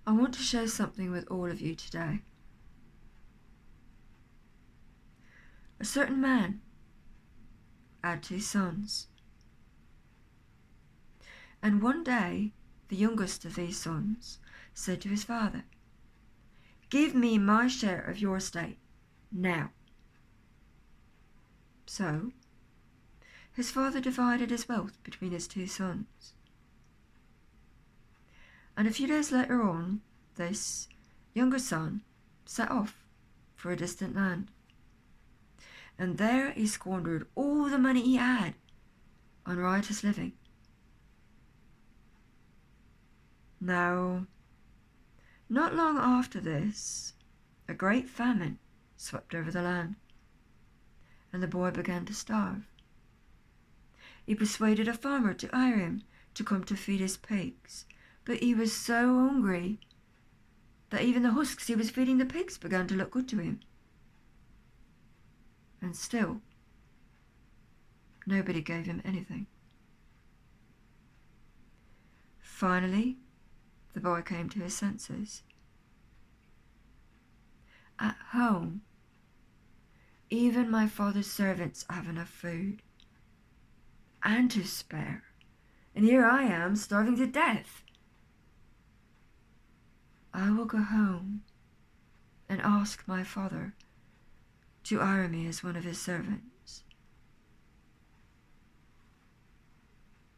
I want to share something with all of you today. A certain man had 2 sons. And one day, the youngest of these sons said to his father, "Give me my share of your estate now." So, his father divided his wealth between his 2 sons. And a few days later on, this younger son set off for a distant land. And there he squandered all the money he had on riotous living. Now, not long after this, a great famine swept over the land, and the boy began to starve. He persuaded a farmer to hire him to come to feed his pigs, but he was so hungry that even the husks he was feeding the pigs began to look good to him. And still, nobody gave him anything. Finally, the boy came to his senses. At home, even my father's servants have enough food and to spare, and here I am starving to death. I will go home and ask my father to hire me as one of his servants.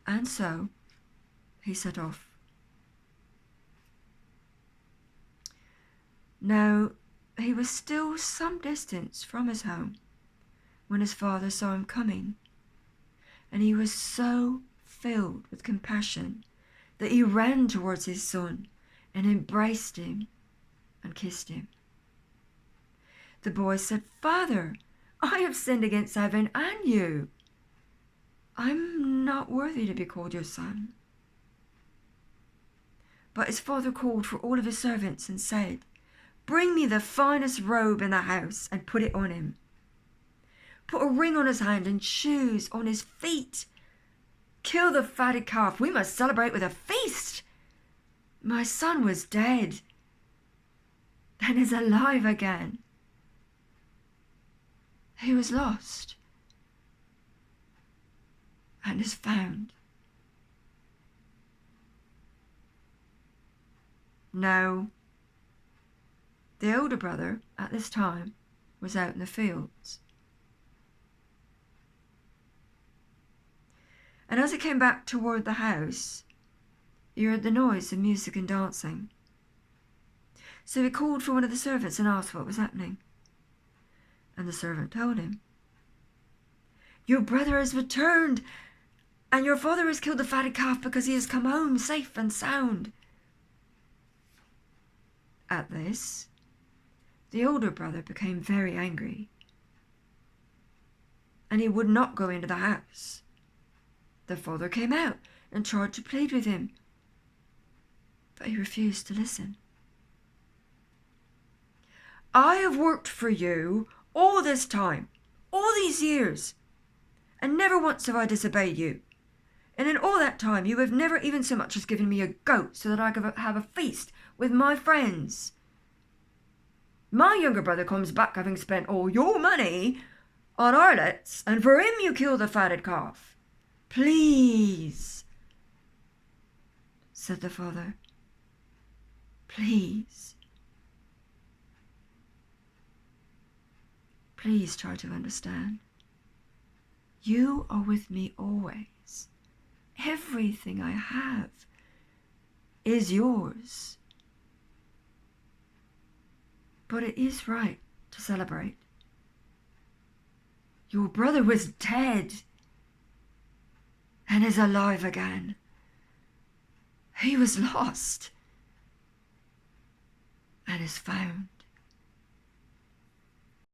And so he set off. Now, he was still some distance from his home when his father saw him coming, and he was so filled with compassion that he ran towards his son and embraced him and kissed him. The boy said, "Father, I have sinned against heaven and you. I'm not worthy to be called your son." But his father called for all of his servants and said, "Bring me the finest robe in the house and put it on him. Put a ring on his hand and shoes on his feet. Kill the fatted calf. We must celebrate with a feast. My son was dead and is alive again. He was lost and is found." Now, the older brother at this time was out in the fields. And as he came back toward the house, he heard the noise of music and dancing. So he called for one of the servants and asked what was happening. And the servant told him, "Your brother has returned, and your father has killed the fatted calf because he has come home safe and sound." At this, the older brother became very angry, and he would not go into the house. The father came out and tried to plead with him, but he refused to listen. "I have worked for you all this time, all these years, and never once have I disobeyed you. And in all that time you have never even so much as given me a goat so that I could have a feast with my friends. My younger brother comes back having spent all your money on harlots, and for him you kill the fatted calf. Please," said the father, "please. Please try to understand. You are with me always. Everything I have is yours. But it is right to celebrate. Your brother was dead and is alive again. He was lost and is found."